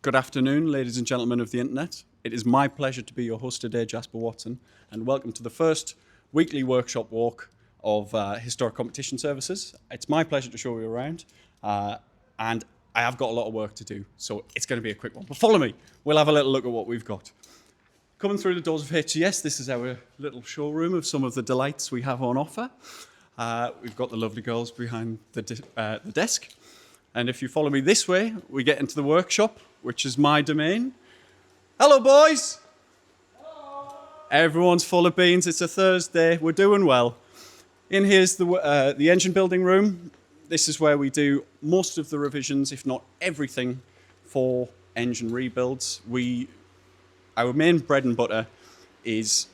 Good afternoon, ladies and gentlemen of the internet. It is my pleasure to be your host today, Jasper Watson, and welcome to the first weekly workshop walk of Historic Competition Services. It's my pleasure to show you around, and I have got a lot of work to do, so it's going to be a quick one. But follow me, we'll have a little look at what we've got. Coming through the doors of HCS, this is our little showroom of some of the delights we have on offer. We've got the lovely girls behind the desk. And if you follow me this way, we get into the workshop, which is my domain. Hello, boys. Hello. Everyone's full of beans. It's a Thursday. We're doing well. In here's the engine building room. This is where we do most of the revisions, if not everything, for engine rebuilds. Our main bread and butter is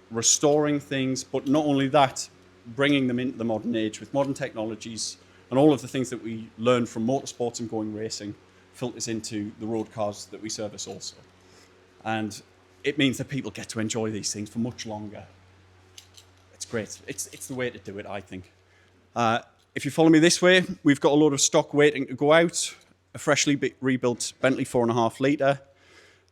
restoring things, but not only that, bringing them into the modern age with modern technologies. And all of the things that we learn from motorsports and going racing filters into the road cars that we service also. And it means that people get to enjoy these things for much longer. It's great. It's the way to do it, I think. If you follow me this way, we've got a load of stock waiting to go out. A freshly rebuilt Bentley 4.5 litre,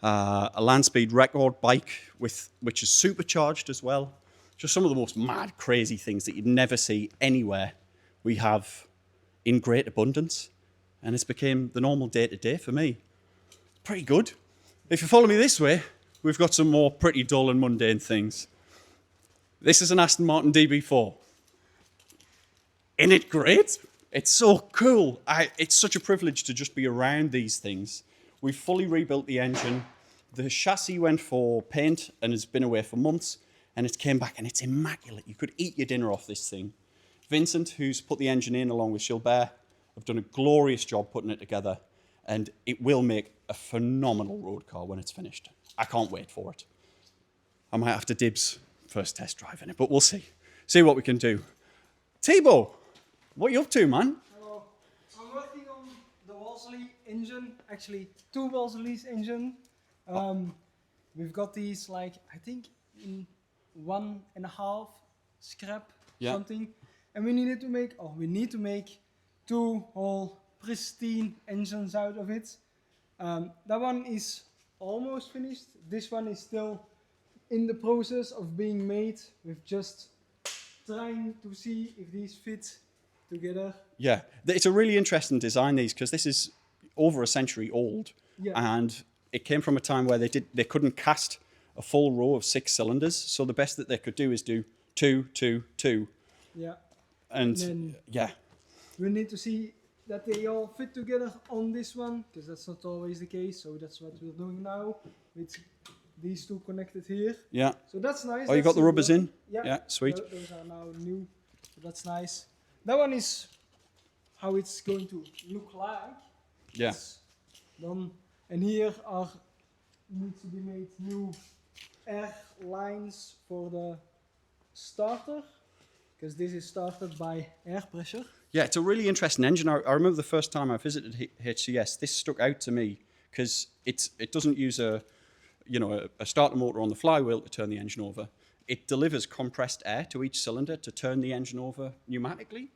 a land speed record bike which is supercharged as well. Just some of the most mad, crazy things that you'd never see anywhere. We have in great abundance, and it's became the normal day-to-day for me. Pretty good. If you follow me this way, we've got some more pretty dull and mundane things. This is an Aston Martin DB4. Isn't it great? It's so cool. It's such a privilege to just be around these things. We've fully rebuilt the engine. The chassis went for paint and has been away for months, and it came back and it's immaculate. You could eat your dinner off this thing. Vincent, who's put the engine in along with Gilbert, have done a glorious job putting it together, and it will make a phenomenal road car when it's finished. I can't wait for it. I might have to dibs first test drive in it, but we'll see. See what we can do. Thibaut, what are you up to, man? Hello. I'm working on the Wolseley engine, actually 2 Wolseley's engine. We've got these, like, I think in 1.5 scrap something. And we need to make 2 whole pristine engines out of it. That one is almost finished. This one is still in the process of being made. We're just trying to see if these fit together. Yeah, it's a really interesting design, these, because this is over a century old. Yeah. And it came from a time where they couldn't cast a full row of 6 cylinders. So the best that they could do is do 2, 2, 2. Yeah. And we need to see that they all fit together on this one, because that's not always the case. So that's what we're doing now with these 2 connected here. Yeah. So that's nice. Oh, you got the rubbers in? Yeah. Yeah, sweet. Those are now new. So that's nice. That one is how it's going to look like. Yeah. It's done. And here needs to be made new air lines for the starter, because this is started by air pressure. Yeah, it's a really interesting engine. I remember the first time I visited HCS, this stuck out to me because it doesn't use a starter motor on the flywheel to turn the engine over. It delivers compressed air to each cylinder to turn the engine over pneumatically,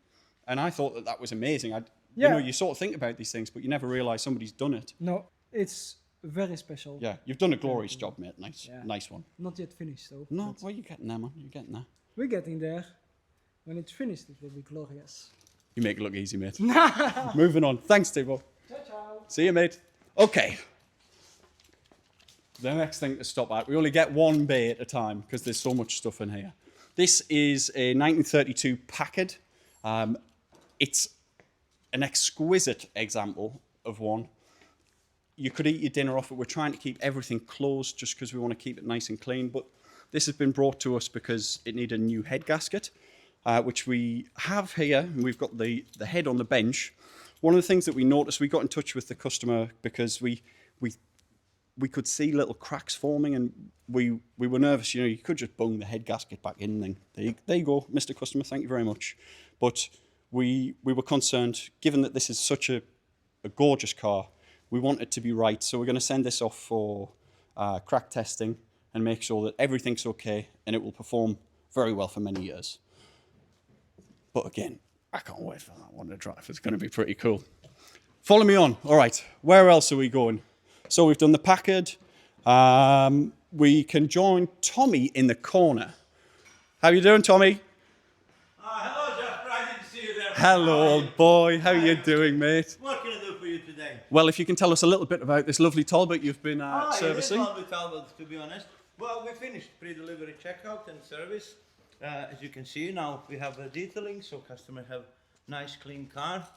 and I thought that was amazing. You sort of think about these things, but you never realise somebody's done it. No, it's very special. Yeah, you've done a glorious job, mate. Nice one. Not yet finished, though. No, well, you're getting there, man. You're getting there. We're getting there. When it's finished, it will be glorious. You make it look easy, mate. Moving on. Thanks, Thibaut. Ciao, ciao. See you, mate. Okay. The next thing to stop at. We only get one bay at a time because there's so much stuff in here. This is a 1932 Packard. It's an exquisite example of one. You could eat your dinner off it. We're trying to keep everything closed just because we want to keep it nice and clean. But this has been brought to us because it needed a new head gasket, which we have here. And we've got the head on the bench. One of the things that we noticed, we got in touch with the customer because we could see little cracks forming, and we were nervous. You could just bung the head gasket back in, and there you go, Mr. Customer, thank you very much. But we were concerned, given that this is such a gorgeous car, we want it to be right. So we're going to send this off for crack testing and make sure that everything's okay and it will perform very well for many years. But again, I can't wait for that one to drive. It's going to be pretty cool. Follow me on. All right, where else are we going? So we've done the Packard. We can join Tommy in the corner. How you doing, Tommy? Hello, Jasper. I didn't see you there. Hello, old boy. How you doing, mate? What can I do for you today? Well, if you can tell us a little bit about this lovely Talbot you've been It servicing. is lovely Talbot, to be honest. Well, we finished pre-delivery checkout and service. As you can see now, we have detailing, so customers have nice, clean car.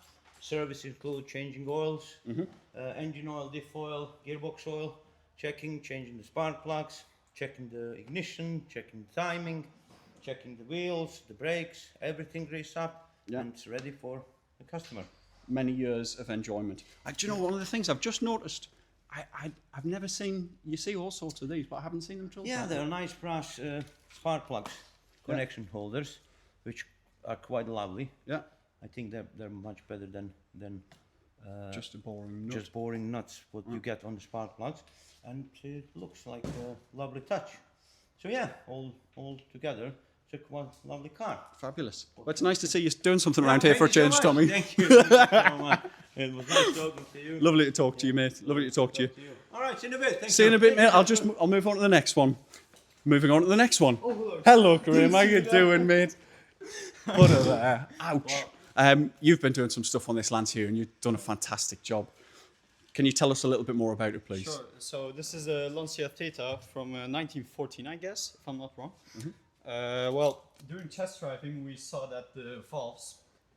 Service include changing oils, engine oil, diff oil, gearbox oil, changing the spark plugs, checking the ignition, checking the timing, checking the wheels, the brakes, everything greased up, and it's ready for the customer. Many years of enjoyment. Do you know, one of the things I've just noticed, I've never seen, you see all sorts of these, but I haven't seen them till Yeah, they're nice brass spark plugs, connection holders, which are quite lovely. Yeah. I think they're much better than Just a boring nut. just boring nuts what you get on the spark plugs, and it looks like a lovely touch. So yeah, all together, it's a quite lovely car. Fabulous. Well, it's nice to see you doing something around here Thank for a you so change, much. Tommy. Thank you. Thank you so much. It was nice talking to you. Lovely to talk to you, mate. Lovely to talk to you. All right, see you in a bit. Thank See you in a bit, mate. I'll move on to the next one. Moving on to the next one. Hello, Kareem. How you doing, mate? Put her there. Ouch. You've been doing some stuff on this Lancia, and you've done a fantastic job. Can you tell us a little bit more about it, please? Sure. So this is a Lancia Theta from 1914, I guess, if I'm not wrong. Well, during test driving, we saw that the valves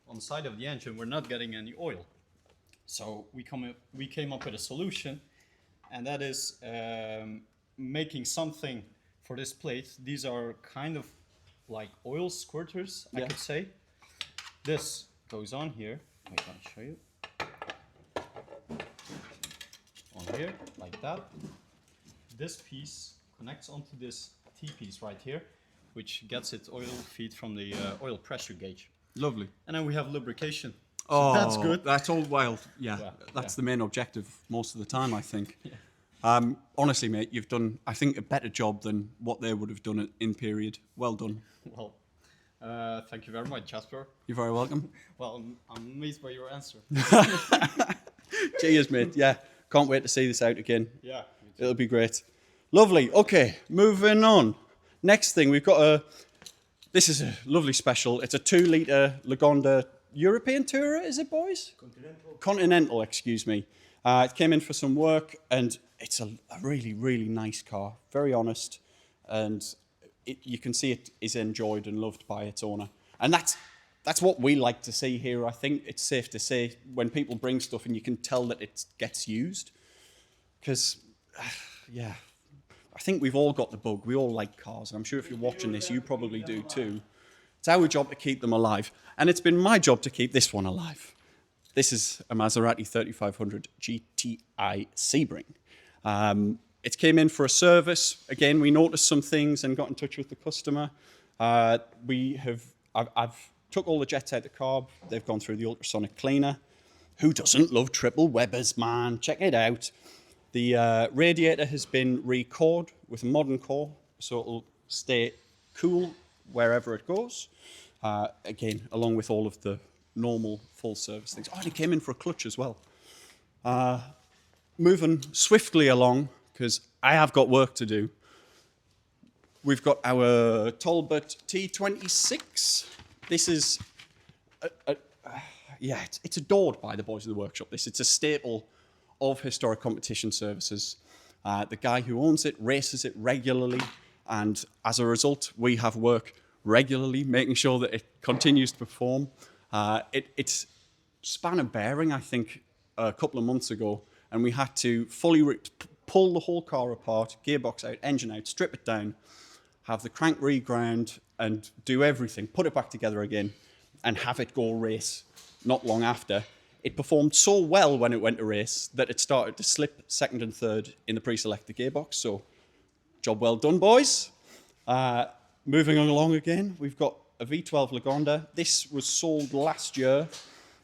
on the side of the engine were not getting any oil. So we came up with a solution, and that is making something for this plate. These are kind of like oil squirters, I could say. This goes on here. Wait, I'll show you. On here, like that. This piece connects onto this T-piece right here, which gets its oil feed from the oil pressure gauge. Lovely. And then we have lubrication. Oh, that's good. That's all wild. Yeah, that's the main objective most of the time, I think. Honestly, mate, you've done, I think, a better job than what they would have done in period. Well done. Well, thank you very much, Jasper. You're very welcome. Well, I'm amazed by your answer. Cheers, mate. Yeah, can't wait to see this out again. Yeah. It'll be great. Lovely. Okay, moving on. Next thing, we've got this is a lovely special. It's a 2-litre Lagonda European Tourer, is it, boys? Continental, excuse me. It came in for some work, and it's a really, really nice car. Very honest, and you can see it is enjoyed and loved by its owner. And that's what we like to see here. I think it's safe to say when people bring stuff and you can tell that it gets used. Because, yeah, I think we've all got the bug. We all like cars, and I'm sure if you're watching this, you probably do too. It's our job to keep them alive, and it's been my job to keep this one alive. This is a Maserati 3500 GTI Sebring. It came in for a service. Again, we noticed some things and got in touch with the customer. I've took all the jets out the carb. They've gone through the ultrasonic cleaner. Who doesn't love triple Webers, man? Check it out. The radiator has been recored with a modern core, so it'll stay cool wherever it goes. Again, along with all of the normal full service things. Oh, and it came in for a clutch as well. Moving swiftly along, because I have got work to do. We've got our Talbot T26. This is, it's adored by the boys of the workshop. It's a staple of historic competition services. The guy who owns it races it regularly, and as a result, we have work regularly making sure that it continues to perform. It's span a bearing, I think, a couple of months ago, and we had to fully pull the whole car apart, gearbox out, engine out, strip it down, have the crank reground, and do everything, put it back together again, and have it go race not long after. It performed so well when it went to race that it started to slip second and third in the pre-selected gearbox. So, job well done, boys. Moving along again, we've got a V12 Lagonda. This was sold last year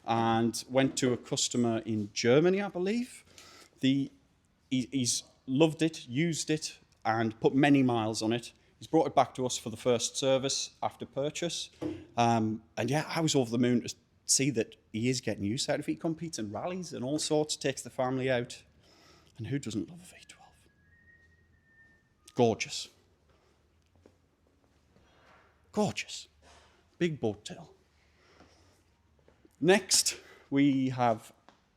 and went to a customer in Germany, I believe. He's loved it, used it, and put many miles on it. He's brought it back to us for the first service after purchase. And yeah, I was over the moon to see that he is getting use out of it. He competes in rallies and all sorts, takes the family out. And who doesn't love a V12? Gorgeous. Gorgeous. Big boat tail. Next, we have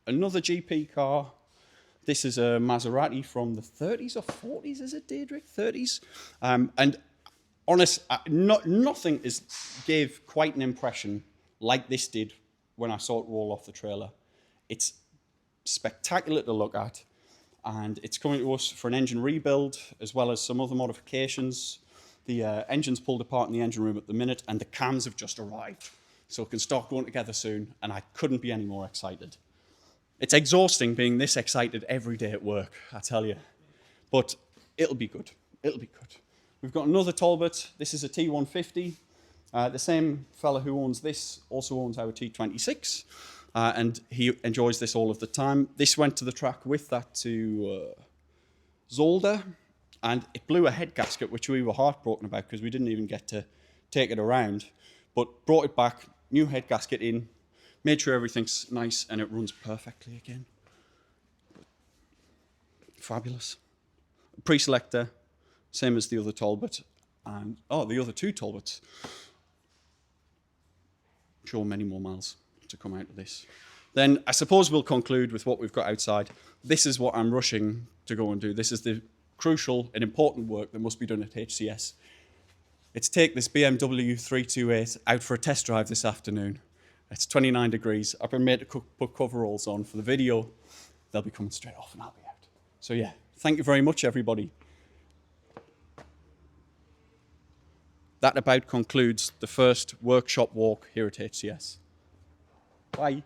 another GP car. This is a Maserati from the 30s or 40s, is it, Deirdre? 30s. And honest, nothing gave quite an impression like this did when I saw it roll off the trailer. It's spectacular to look at, and it's coming to us for an engine rebuild as well as some other modifications. The engine's pulled apart in the engine room at the minute, and the cams have just arrived. So it can start going together soon, and I couldn't be any more excited. It's exhausting being this excited every day at work, I tell you. But it'll be good. It'll be good. We've got another Talbot. This is a T150. The same fella who owns this also owns our T26, and he enjoys this all of the time. This went to the track with that to Zolder, and it blew a head gasket, which we were heartbroken about because we didn't even get to take it around. But brought it back, new head gasket in, made sure everything's nice, and it runs perfectly again. Fabulous. Pre-selector, same as the other Talbot, and the other two Talbots. Sure, many more miles to come out of this. Then I suppose we'll conclude with what we've got outside. This is what I'm rushing to go and do. This is the crucial and important work that must be done at HCS. It's take this BMW 328 out for a test drive this afternoon. It's 29 degrees. I've been made to put coveralls on for the video. They'll be coming straight off and I'll be out. So yeah, thank you very much, everybody. That about concludes the first workshop walk here at HCS. Bye.